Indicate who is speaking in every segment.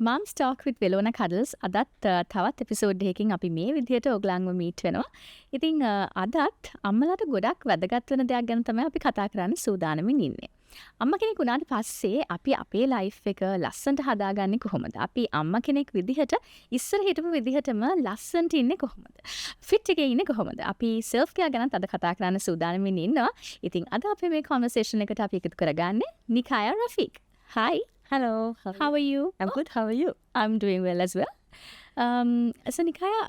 Speaker 1: Moms Talk with Velona Cuddles අදත් තවත් episode එකකින් අපි මේ විදිහට ඔයගලන්ව මීට් වෙනවා. ඉතින් අදත් අම්මලාට ගොඩක් වැදගත් වෙන දෙයක් ගැන තමයි අපි කතා කරන්න සූදානමින් ඉන්නේ. අම්මා කෙනෙක් වුණාට පස්සේ අපි අපේ ලයිෆ් එක ලස්සනට හදාගන්නේ කොහොමද? අපි අම්මා කෙනෙක් විදිහට ඉස්සර හිටපු විදිහටම ලස්සනට ඉන්නේ කොහොමද? ෆිට් එකේ ඉන්නේ කොහොමද? අපි self care ගැනත් අද කතා කරන්න සූදානමින් ඉන්නවා. ඉතින් අද අපි මේ conversation එකට අපි එකතු කරගන්නේ Nikaya Rafiq. Hi.
Speaker 2: Hello.
Speaker 1: How are you?
Speaker 2: I'm good. How are you?
Speaker 1: I'm doing well as well. So Nikaya,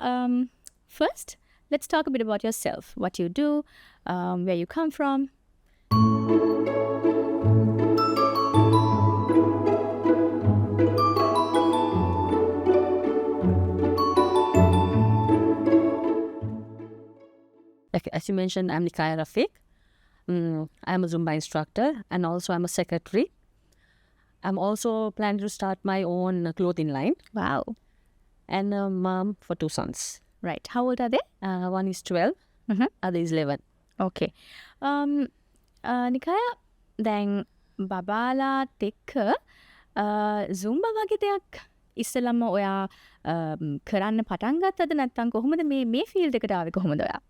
Speaker 1: first, let's talk a bit about yourself. What you do, where you come from.
Speaker 2: Okay, as you mentioned, I'm Nikaya Rafiq. I'm a Zumba instructor and also I'm a secretary. I'm also planning to start my own clothing line
Speaker 1: Wow.
Speaker 2: and a mom for 2 sons.
Speaker 1: Right. How old are they?
Speaker 2: One is 12,
Speaker 1: Mhm.
Speaker 2: other is 11.
Speaker 1: Okay. Nikaya, දැන් බබාලාත් එක්ක Zumba වගේ දෙයක් ඉස්සෙල්ලම ඔයා කරන්න පටන් ගත්තද නැත්නම් කොහොමද මේ ෆීල්ඩ් එකට ආවේ කොහොමද ඔයා?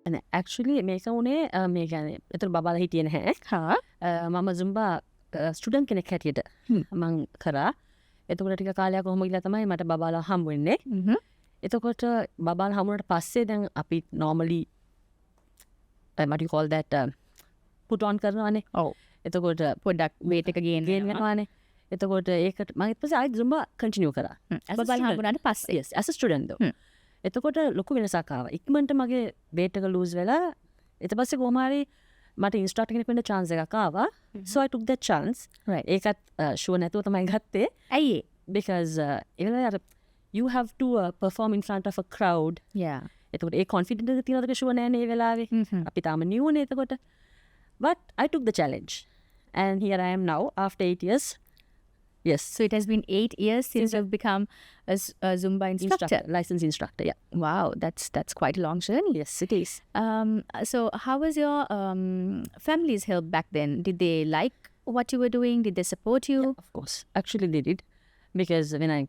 Speaker 2: And actually මේක උනේ මේ කියන්නේ ඒතර බබාලා හිටියේ නැහැ.
Speaker 1: හා
Speaker 2: මම Zumba ස්ටුඩන්ට් කෙනෙක් හැටියට මම කරා. එතකොට ටික කාලයක් කොහොම ගිහලා තමයි මට බබාලා හම්බ වෙන්නේ. එතකොට බබාලා හම්බුනට පස්සේ දැන් අපි normally what do you call that put on කරනවානේ.
Speaker 1: ඔව්.
Speaker 2: එතකොට
Speaker 1: පොඩ්ඩක් weight එක gain
Speaker 2: ගේන් වෙනවානේ. එතකොට ඒකට මම ඊට පස්සේ ආයෙත් Zumba continue කරා.
Speaker 1: බබාලා හම්බුනාට පස්සේ.
Speaker 2: Yes, as a student though. එතකොට ලොකු වෙනසක් ආවා. ඉක්මනට මගේ weight එක lose වෙලා ඊට පස්සේ කොහොම හරි මට instructor කෙනෙක් වෙන්න chance එකක් ආවා. So I took that chance.
Speaker 1: Right.
Speaker 2: ඒකත් sure නැතුව තමයි ගත්තේ.
Speaker 1: ඇයි ඒ?
Speaker 2: Because you have to perform in front of a crowd.
Speaker 1: Yeah.
Speaker 2: එතකොට ඒ confident එක තියනවද sure නැහැ නේ ඒ වෙලාවේ. අපි තාම new නේ එතකොට. But I took the challenge. And here I am now after 8 years. Yes.
Speaker 1: So it has been 8 years since you've become a Zumba instructor.
Speaker 2: Licensed instructor, yeah.
Speaker 1: Wow, that's quite a long journey.
Speaker 2: Yes, it is.
Speaker 1: So how was your family's help back then? Did they like what you were doing? Did they support you?
Speaker 2: Of course. Actually, they did. Because when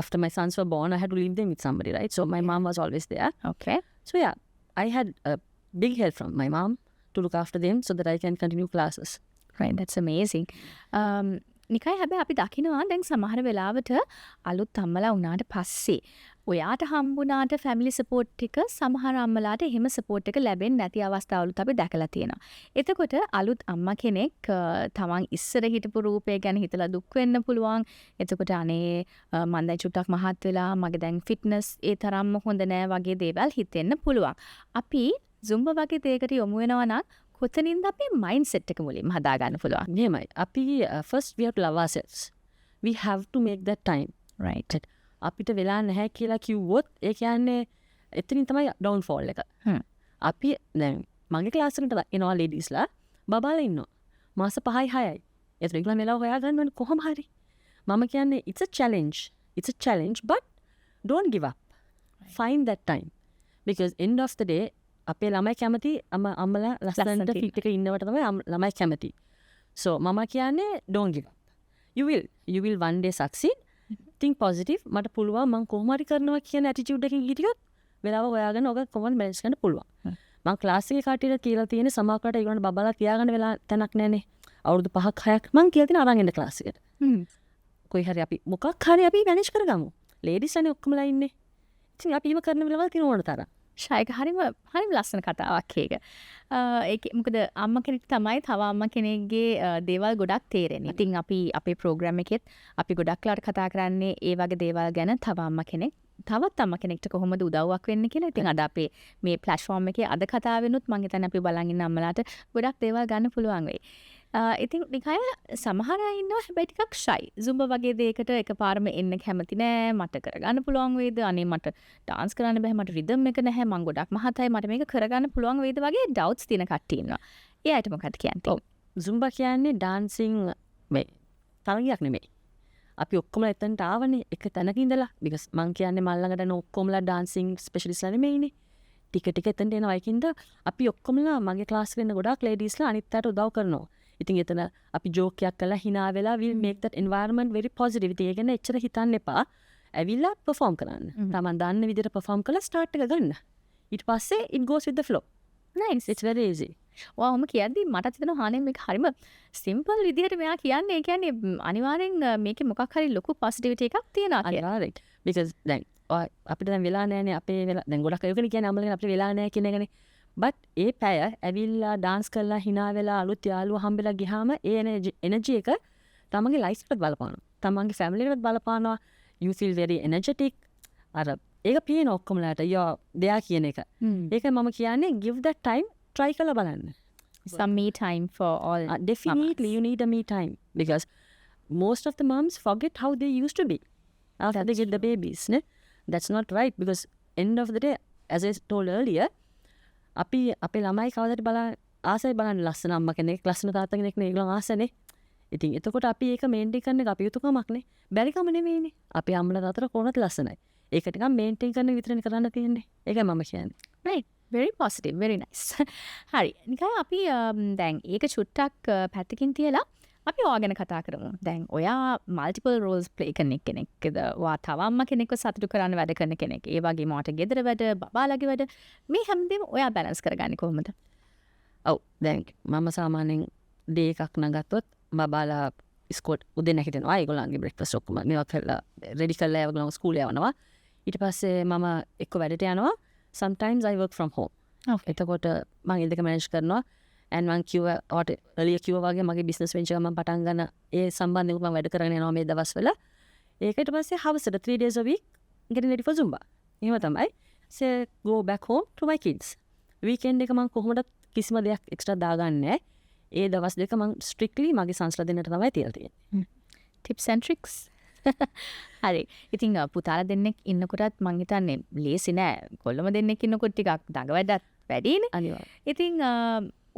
Speaker 2: after my sons were born, I had to leave them with somebody, right? So my mom was always there.
Speaker 1: Okay.
Speaker 2: So yeah, I had a big help from my mom to look after them so that I can continue classes.
Speaker 1: Right, that's amazing. නිකයි හැබැයි අපි දකිනවා දැන් සමහර වෙලාවට අලුත් අම්මලා වුණාට පස්සේ ඔයාට හම්බුණාට ෆැමිලි සපෝට් එක සමහර අම්මලාට එහෙම සපෝට් එක ලැබෙන්නේ නැති අවස්ථාවලුත් අපි දැකලා තියෙනවා. එතකොට අලුත් අම්මා කෙනෙක් තමන් ඉස්සර හිටපු රූපය ගැන හිතලා දුක් වෙන්න පුළුවන්. එතකොට අනේ මම දැන් චුට්ටක් මහත් වෙලා මගේ දැන් ෆිට්නස් ඒ තරම්ම හොඳ නෑ වගේ දේවල් හිතෙන්න පුළුවන්. අපි Zumba වගේ දෙයකට යොමු වෙනවා නම් කොතනින්ද අපේ මයින්ඩ්සෙට් එක මුලින්ම හදාගන්න පුළුවන්?
Speaker 2: මෙහෙමයි. අපි first we have to love ourselves. We have to make that time.
Speaker 1: Right.
Speaker 2: අපිට වෙලා නැහැ කියලා කිව්වොත් ඒ කියන්නේ එතනින් තමයි downfall එක. අපි දැන් මගේ ක්ලාස් එකට එනවා ලේඩීස්ලා බබාලා ඉන්නවා. මාස 5යි 6යි. ඒතර ඒගොල්ලෝ මෙලව හොයාගන්න ඕනේ කොහොම හරි. මම කියන්නේ it's a challenge. It's a challenge but don't give up. Right. Find that time. Because end of the day අපේ ළමයි කැමති අම්මලා ලස්සනට ෆිට් එක ඉන්නවට තමයි ළමයි කැමති. So මම කියන්නේ don't give up. You will one day succeed. Think positive. මට පුළුවන් මම කොහොම හරි කරනවා කියන attitude එකකින් හිටියොත් වෙලාව හොයාගෙන ඔක කොහොමද මැනේජ් කරන්න පුළුවන්. මම ක්ලාස් එකේ කට්ටියට කියලා තියෙන සමාකරට ඒගොල්ලන්ට බබලා තියාගන්න වෙලා තැනක් නැනේ. අවුරුදු 5ක් 6ක් මම කියලා තියෙන අරන් එන්න ක්ලාස් එකට. කොයි හරි අපි මොකක් හරි අපි මැනේජ් කරගමු. ලේඩීස් අනේ ඔක්කොමලා ඉන්නේ. ඉතින් අපි එහෙම කරන වෙලාවල් තියෙන ඕන තරම්.
Speaker 1: ශායක හරිම ලස්සන කතාවක් ඒක. ඒක මොකද අම්මා කෙනෙක් තමයි තව අම්මා කෙනෙක්ගේ දේවල් ගොඩක් තේරෙන්නේ. ඉතින් අපි අපේ ප්‍රෝග්‍රෑම් එකෙත් අපි ගොඩක් ලාට කතා කරන්නේ ඒ වගේ දේවල් ගැන තව අම්මා කෙනෙක් තවත් අම්මා කෙනෙක්ට කොහොමද උදව්වක් වෙන්නේ කියලා. ඉතින් අද අපේ මේ ප්ලැට්ෆෝම් එකේ අද කතා වෙනුත් මම හිතන්නේ අපි බලන් ඉන්න අම්මලාට ගොඩක් දේවල් ගන්න පුළුවන් වෙයි. ඉතින් නිකය සමහර අය ඉන්නවා හැබැයි ටිකක් ෂයි. Zumba වගේ දෙයකට එකපාරම එන්න කැමති නෑ. මට කරගන්න පුළුවන් වේද? අනේ මට ඩාන්ස් කරන්න බෑ. මට රිද්ම් එක නැහැ. මං ගොඩක් මහතයි. මට මේක කරගන්න පුළුවන් වේද වගේ ඩවුට්ස් තියෙන කට්ටිය ඉන්නවා. ඒ අයට මොකක්ද කියන්නේ?
Speaker 2: Zumba කියන්නේ ඩාන්සින් මේ තරගයක් නෙමෙයි. අපි ඔක්කොම එතනට ආවනේ එක තැනක ඉඳලා because මං කියන්නේ මල්ලඟට යන ඔක්කොමලා ඩාන්සින් ස්පෙෂලිස්ට්ලා නෙමෙයිනේ ටික ටික එතනට එනවා ඒකින්ද අපි ඔක්කොමලා මගේ ක්ලාස් එකේ ඉන්න ගොඩාක් ලේඩීස්ලා අනිත් අයට උදව් කරනවා ඉතින් එතන අපි ජෝක් එකක් කරලා hina වෙලා we'll make that environment very positive ඉතින් ඒ කියන්නේ එච්චර හිතන්න එපා ඇවිල්ලා perform කරන්න තමන් දන්න විදිහට perform කරලා start එක ගන්න ඊට පස්සේ it goes with the flow
Speaker 1: nice
Speaker 2: it's very easy
Speaker 1: ඔහොම කියද්දි මට හිතෙනවා හානේ මේක හරිම සිම්පල් විදිහට මෙයා කියන්නේ ඒ කියන්නේ අනිවාර්යෙන් මේකේ මොකක් හරි ලොකු පොසිටිවිටි එකක් තියනවා කියලා.
Speaker 2: අනිවාර්යෙන් because දැන් අපිට දැන් වෙලා නැහැනේ අපේ වෙලා දැන් ගොඩක් අයගෙන කියන්නේ අම්මලගෙන අපිට වෙලා නැහැ කියන එකනේ. but ඒ පැය ඇවිල්ලා dance කරලා hina වෙලා අලුත් යාළුවා හම්බෙලා ගියාම ඒ energy එක තමන්ගේ life එකට බලපානවා. තමන්ගේ family එකට බලපානවා. you feel very energetic. අර ඒක පේන ඔක්කොමලාට දෙයා කියන එක. ඒක මම කියන්නේ give that time try කරලා බලන්න.
Speaker 1: some me time for all
Speaker 2: definitely you need a me time because most of the moms forget how they used to be after they get the babies ne? That's not right because end of the day as I told earlier අපි අපේ ළමයි කවදාද ආසයි බලන්න ලස්සන අම්මා කෙනෙක් ලස්සන තාත්තා කෙනෙක් නේ ඒගොල්ලෝ ආසනේ ඉතින් එතකොට අපි ඒක මේන්ටේන් කරන එක අපි යුතුයකමක් නේ බැරිකම නෙමෙයිනේ අපි අම්මලා තාත්තලා කොහොමද ලස්සනයි ඒක ටිකක් මේන්ටේන් කරන විතරනේ කරන්න තියෙන්නේ ඒකයි මම කියන්නේ
Speaker 1: right very positive very nice හරි නිකන් අපි දැන් ඒක චුට්ටක් පැත්තකින් තියලා අපි ඔයා ගැන කතා කරමු දැන් ඔයා multiple roles play කරන කෙනෙක්ද ඔයා තව අම්මා කෙනෙක්ව සතුටු කරන්න වැඩ කරන කෙනෙක් ඒ වගේම ඔයාට ගෙදර වැඩ බබාලාගේ වැඩ මේ හැමදේම ඔයා බැලන්ස් කරගන්නේ කොහොමද
Speaker 2: ඔව් දැන් මම සාමාන්‍යයෙන් ඩේ එකක් නගත්තොත් බබාලා ස්කෝට් උදේ නැගිටිනවා ඒගොල්ලන්ගේ බ්‍රෙක්ෆාස්ට් ඔක්කොම මේවා කරලා රෙඩි කරලා ඒගොල්ලෝ ස්කූල් යවනවා ඊට පස්සේ මම එක්ක වැඩට යනවා sometimes I work from home.
Speaker 1: Okay.
Speaker 2: එතකොට මම ඒ දෙක manage කරනවා and මම කිව්වා ඔයාට earlier කිව්වා වගේ මගේ business venture එක මම පටන් ගන්න ඒ සම්බන්ධයෙන් මම වැඩ කරගෙන යනවා මේ දවස්වල. ඒකට පස්සේ හවසට 3 days a week getting ready for Zumba. එහෙම තමයි. So go back home to my kids. weekend එක මම කොහොමද කිසිම දෙයක් extra දාගන්නේ නැහැ. ඒ දවස් දෙක මම strictly මගේ සංස්කෘතියට තමයි තියලා තියෙන්නේ.
Speaker 1: tips and tricks හරි ඉතින් පුතාලා දෙන්නෙක් ඉන්නකොටත් මං හිතන්නේ ලේසි නෑ කොල්ලම දෙන්නෙක් ඉන්නකොට ටිකක් දඟ වැඩත් වැඩිනේ
Speaker 2: අනිවාර්යයෙන්
Speaker 1: ඉතින්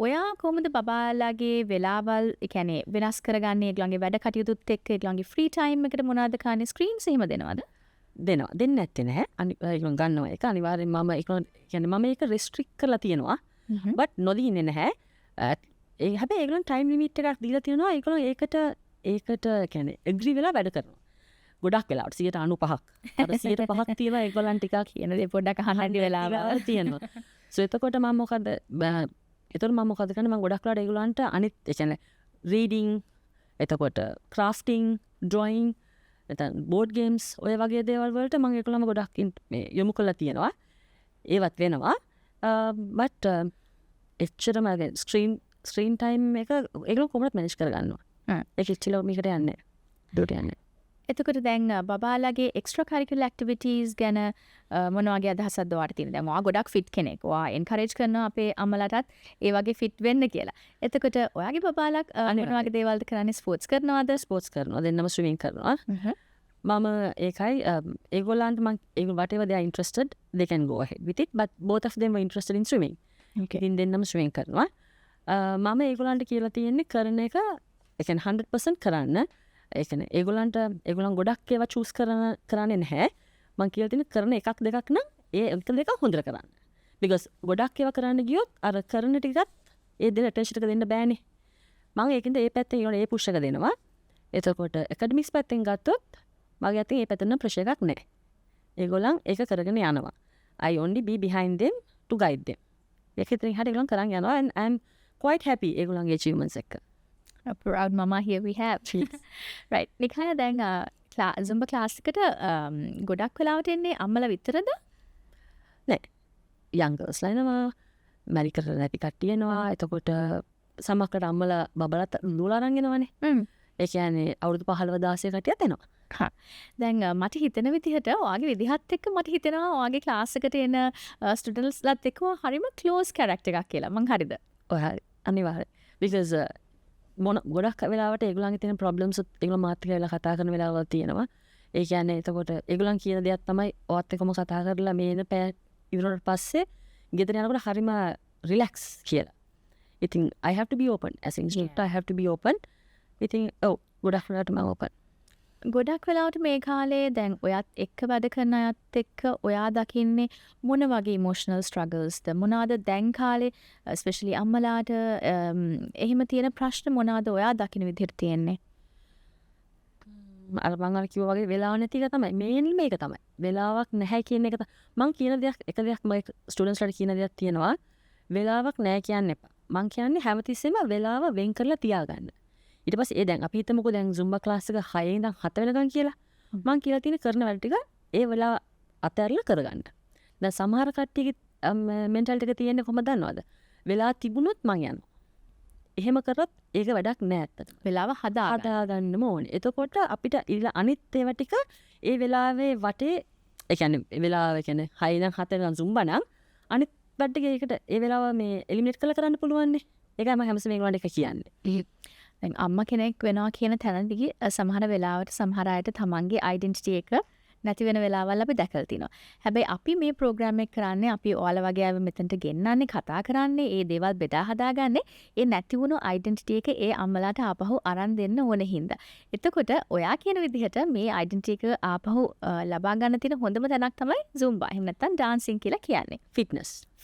Speaker 1: ඔයා කොහොමද බබාලාගේ වෙලාවල් ඒ කියන්නේ වෙනස් කරගන්නේ ඒගොල්ලන්ගේ වැඩ කටයුතුත් එක්ක ඒගොල්ලන්ගේ ෆ්‍රී ටයිම් එකට මොනවද කන්නේ ස්ක්‍රීන්ස් එහෙම දෙනවද
Speaker 2: දෙනවා දෙන්නේ නැත්තේ නැහැ ඒගොල්ලෝ ගන්නවා ඒක අනිවාර්යෙන් මම ඒගොල්ලෝ කියන්නේ මම ඒක රෙස්ට්‍රික්ට් කරලා තියෙනවා බට් නොදීන්නේ නැහැ ඒ හැබැයි ඒගොල්ලන් ටයිම් ලිමිට් එකක් දීලා තියෙනවා ඒගොල්ලෝ ඒකට කියන්නේ ඇග්‍රී වෙලා වැඩ කරනවා ගොඩක් වෙලාවට 95ක් අර 105ක් තියෙනවා ඒගොල්ලන් ටිකක්
Speaker 1: කියන දේ පොඩ්ඩක් අහන්න වෙලාවල්
Speaker 2: තියෙනවා සෝ එතකොට මම මොකද එතකොට මම මොකද කරන්නේ මම ගොඩක් වෙලාවට ඒගොල්ලන්ට අනිත් ඒ කියන්නේ රීඩින් එතකොට ක්‍රාෆ්ටිං ඩ්‍රොයිං නැත්නම් බෝඩ් ගේම්ස් ඔය වගේ දේවල් වලට මම ඒගොල්ලන්ව ගොඩක් මේ යොමු කරලා තියෙනවා ඒවත් වෙනවා බට් එච්චරම ස්ක්‍රීන් ටයිම් එක ඒගොල්ලෝ කොහොමද මැනේජ් කරගන්නවා ඒක ඉච්චිලෝ මේකට යන්නේ ඩොට යන්නේ
Speaker 1: එතකොට දැන් බබාලාගේ එක්ස්ට්‍රා කරිකුලර් ඇක්ටිවිටීස් ගැන මොන වගේ අදහසක්ද ඔයාලට තියෙන්නේ? දැන් ඔයා ගොඩක් ෆිට් කෙනෙක්. ඔයා එන්කරේජ් කරනවා අපේ අම්මලාටත් ඒ වගේ ෆිට් වෙන්න කියලා. එතකොට ඔයාගේ බබාලා මොන වගේ දේවල්ද කරන්නේ? ස්පෝර්ට්ස් කරනවද?
Speaker 2: ස්පෝර්ට්ස් කරනවා. දෙන්නම ස්විමින් කරනවා. මම ඒකයි ඒගොල්ලන්ට මම ඒගොල්ලෝ whatever they are interested they can go ahead with it but both of them were interested in swimming. ඉතින් දෙන්නම ස්විමින් කරනවා. මම ඒගොල්ලන්ට කියලා තියෙන්නේ කරන එක ඒ කියන්නේ 100% කරන්න. ඒ කියන්නේ ඒගොල්ලන් ගොඩක් ඒවා චූස් කරන්නේ නැහැ. මම කියලා තියෙන කරන එකක් දෙකක් නම් ඒ එක දෙක හොඳට කරන්න. because ගොඩක් ඒවා කරන්න ගියොත් අර කරන ටිකත් ඒ දෙන attention එක දෙන්න බෑනේ. මම ඒකින්ද ඒ පැත්තෙන් ඒගොල්ලෝ ඒ push එක දෙනවා. එතකොට academics පැත්තෙන් ගත්තොත් මගේ අතින් ඒ පැත්තෙන් ප්‍රෙෂර් එකක් නැහැ. ඒගොල්ලන් ඒක කරගෙන යනවා. I only be behind them to guide them. ඒකෙන් හරිය ඒගොල්ලන් කරන් යනවා and I'm quite happy ඒගොල්ලන්ගේ achievements එක.
Speaker 1: A proud mama here we have. right. නිකන් දැන් Zumba class එකට ගොඩක් වෙලාවට එන්නේ අම්මලා විතරද?
Speaker 2: නෑ. young girls ලා එනවා. මැරි කරලා නැති කට්ටිය එනවා. එතකොට සමහරකට අම්මලා බබලත් දුවලා අරන් එනවනේ. ඒ කියන්නේ අවුරුදු 15 16 කට්ටියත් එනවා.
Speaker 1: දැන් මට හිතෙන විදිහට ඔයාගේ විදිහත් එක්ක මට හිතෙනවා ඔයාගේ ක්ලාස් එකට එන ස්ටුඩන්ට්ස්ලාත් එක්ක හරිම ක්ලෝස් කැරක්ටර් එකක් කියලා. මං හරිද?
Speaker 2: ඔය හරි. අනිවාර්යයෙන්. because ගොඩක් වෙලාවට ඒගොල්ලන්ගේ තියෙන ප්‍රොබ්ලම්ස් ඒගොල්ලෝ මාත් එක්ක වෙලා කතා කරන වෙලාවල් තියෙනවා. ඒ කියන්නේ එතකොට ඒගොල්ලන් කියන දෙයක් තමයි ඔයත් එක්කම කතා කරලා මේන පැය ඉවරනට පස්සේ ගෙදර යනකොට හරිම රිලැක්ස් කියලා. ඉතින් I have to be open as an instructor I have to be open. ඉතින් ගොඩක් වෙලාවට මම open.
Speaker 1: ගොඩක් වෙලාවට මේ කාලේ දැන් ඔයත් එක්ක වැඩ කරන අයත් එක්ක ඔයා දකින්නේ මොන වගේ ඉමෝෂනල් ස්ට්‍රගල්ස්ද මොනවාද දැන් කාලේ ස්පෙෂලි අම්මලාට එහෙම තියෙන ප්‍රශ්න මොනවාද ඔයා දකින විදිහට තියෙන්නේ?
Speaker 2: අර මං අර කිව්වා වගේ වෙලාව නැති එක තමයි මේන්ලි මේක තමයි. වෙලාවක් නැහැ කියන එක මං කියන දෙයක් එක දෙයක් මම ස්ටුඩන්ට්ස්ලාට කියන දෙයක් තියෙනවා. වෙලාවක් නැහැ කියන්න එපා. මං කියන්නේ හැමතිස්සෙම වෙලාව වෙන් කරලා තියාගන්න. ඊට පස්සේ ඒ දැන් අපි හිතමුකෝ දැන් Zumba class එක 6 ඉඳන් 7 වෙනකන් කියලා. මං කියලා තියෙන කරන වැඩ ටික ඒ වෙලාව අතහැරලා කරගන්න. දැන් සමහර කට්ටියගේ මෙන්ටැලිටි එක තියෙන්නේ කොහොමද දන්නවද? වෙලා තිබුණොත් මං යනවා. එහෙම කරොත් ඒක වැඩක් නෑ ඇත්තට.
Speaker 1: වෙලාව
Speaker 2: හදාගන්නම ඕනේ. එතකොට අපිට අනිත් ඒවා ටික ඒ වෙලාවේ වටේ ඒ කියන්නේ වෙලාව කියන්නේ 6 ඉඳන් 7 වෙනකන් Zumba නම් අනිත් වැඩ ටික ඒකට ඒ වෙලාව මේ එලිමිනේට් කරන්න පුළුවන් නේ. ඒකයි මම හැමසෙම ඒගොල්ලන්ට එක කියන්නේ.
Speaker 1: දැන් අම්මා කෙනෙක් වෙනවා කියන තැනදී සමහර වෙලාවට සමහර අයට තමන්ගේ ඩෙන්ටිටි එක නැති වෙන වෙලාවල් අපි දැකලා තිනවා. හැබැයි අපි මේ ප්‍රෝග්‍රෑම් එක කරන්නේ අපි ඔයාලා වගේ අය මෙතනට ගෙන්නන්නේ කතා කරන්නේ ඒ දේවල් බෙදා හදාගන්නේ ඒ නැති වුණු ඩෙන්ටිටි එක ඒ අම්මලාට ආපහු අරන් දෙන්න ඕනේ හින්දා. එතකොට ඔයා කියන විදිහට මේ ඩෙන්ටිටි එක ආපහු ලබා ගන්න තියෙන හොඳම තැනක් තමයි Zumba. එහෙම නැත්නම් ඩාන්සින් කියලා කියන්නේ.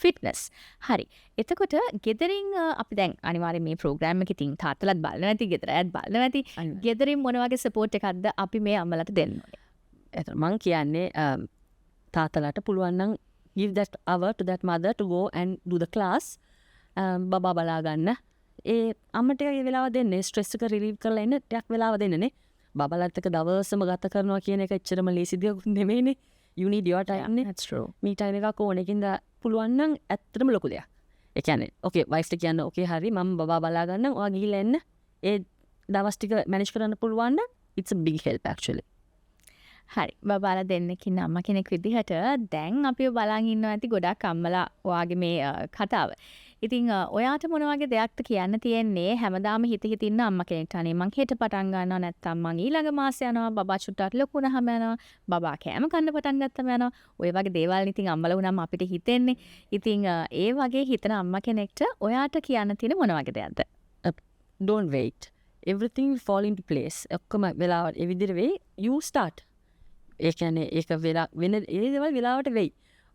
Speaker 1: ෆිට්නස්. හරි. එතකොට ගෙදරින් අපි දැන් අනිවාර්යයෙන් මේ ප්‍රෝග්‍රෑම් එකේ තින් තාත්තලාත් බලන්න නැති ගෙදර අයත් බලන්න නැති. ගෙදරින් මොන වගේ සපෝට් එකක්ද අපි මේ අම්මලාට දෙන්න ඕනේ?
Speaker 2: එතකොට මං කියන්නේ තාත්තලාට පුළුවන් නම් give that hour to that mother to go and do the class. බබා බලා ගන්න. ඒ අම්මට ඒ වෙලාව දෙන්න ස්ට්‍රෙස් එක රිලීව් කරලා ඉන්න ටිකක් වෙලාව දෙන්නනේ. බබලත් එක්ක දවසම ගත කරනවා කියන එක එච්චරම ලේසි දෙයක් නෙමෙයිනේ. You need your time නේ.
Speaker 1: That's true.
Speaker 2: me time එකක් ඕනේ. ඒකින්ද පුළුවන් නම් ඇත්තටම ලොකු දෙයක්. ඒ කියන්නේ okay wife ට කියන්න okay හරි මම බබා බලා ගන්නම්. ඔයා ගිහිල්ලා එන්න. ඒ දවස් ටික මැනේජ් කරන්න පුළුවන් නම් it's a big help actually.
Speaker 1: හරි බබාලා දෙන්නෙකින් අම්ම කෙනෙක් විදිහට දැන් අපිව බලන් ඉන්නවා ඇති ගොඩක් අම්මලා ඔයාගේ මේ කතාව. ඉතින් ඔයාට මොන වගේ දෙයක්ද කියන්න තියෙන්නේ හැමදාම හිත ඉන්න අම්ම කෙනෙක්ට අනේ මං හෙට පටන් ගන්නවා නැත්නම් මං ඊළඟ මාසේ යනවා බබා චුට්ටක් ලොකු වුණාම යනවා බබා කෑම කන්න පටන් ගත්තම යනවා ඔය වගේ දේවල් ඉතින් අම්මලා වුණාම අපිට හිතෙන්නේ. ඉතින් ඒ වගේ හිතන අම්ම කෙනෙක්ට ඔයාට කියන්න තියෙන මොන වගේ දෙයක්ද?
Speaker 2: Don't wait. Everything will fall into place. ඔක්කොම වෙලාවට ඒ විදිහට වෙයි. You start. ඒ කියන්නේ ඒක වෙලා වෙන ඒ දේවල් වෙලාවට වෙයි.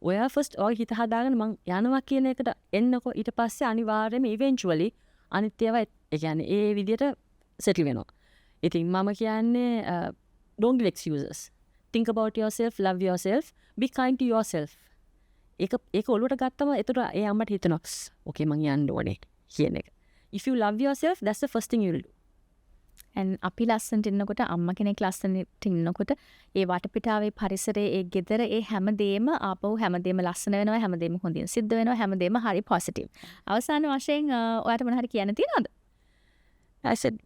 Speaker 2: ඔයා ෆස්ට් ඔය හිත හදාගෙන මං යනවා කියන එකට එන්නකො ඊට පස්සේ අනිවාර්යයෙන්ම ඉවෙන්චුවලි අනිත් ඒවා ඒ කියන්නේ ඒ විදිහට සෙටල් වෙනවා. ඉතින් මම කියන්නේ don't give excuses. Think about yourself, love yourself, be kind to yourself. ඒක ඔළුවට ගත්තම එතකොට ඒ අම්මට හිතෙනවා okay මං යන්න ඕනේ කියන එක. If you love yourself, that's the first thing you will do.
Speaker 1: and අපි ලස්සනට ඉන්නකොට අම්මා කෙනෙක් ලස්සනට ඉන්නකොට ඒ වටපිටාවේ පරිසරයේ ඒ ගෙදර ඒ හැමදේම ආපහු හැමදේම ලස්සන වෙනවා හැමදේම හොඳින් සිද්ධ වෙනවා හැමදේම හරි පොසිටිව්. අවසාන වශයෙන් ඔයාට මොන හරි කියන්න තියෙනවද?
Speaker 2: I said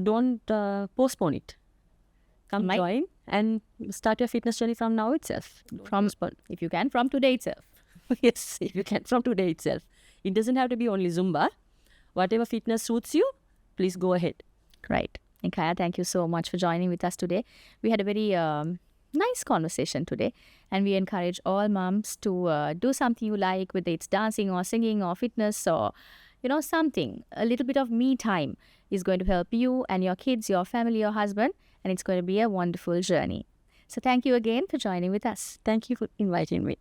Speaker 2: don't postpone it. Come join and start your fitness journey from now itself.
Speaker 1: If you can from today itself.
Speaker 2: Yes, if you can from today itself. It doesn't have to be only Zumba. Whatever fitness suits you, please go ahead.
Speaker 1: Right. And Kaya, thank you so much for joining with us today. We had a very nice conversation today, and we encourage all moms to do something you like, whether it's dancing or singing or fitness or something. A little bit of me time is going to help you and your kids, your family, your husband, and it's going to be a wonderful journey. So thank you again for joining with us.
Speaker 2: Thank you for inviting me.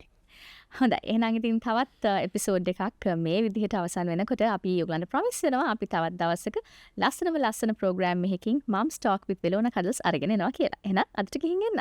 Speaker 1: හොඳයි එහෙනම් ඉතින් තවත් episode එකක් මේ විදිහට අවසන් වෙනකොට අපි ඔයගලන්ට ප්‍රොමිස් වෙනවා අපි තවත් දවසක ලස්සන ප්‍රෝග්‍රෑම් එකකින් Moms Talk with Velona Cuddles අරගෙන එනවා කියලා. එහෙනම් අදට ගිහින් එන්න.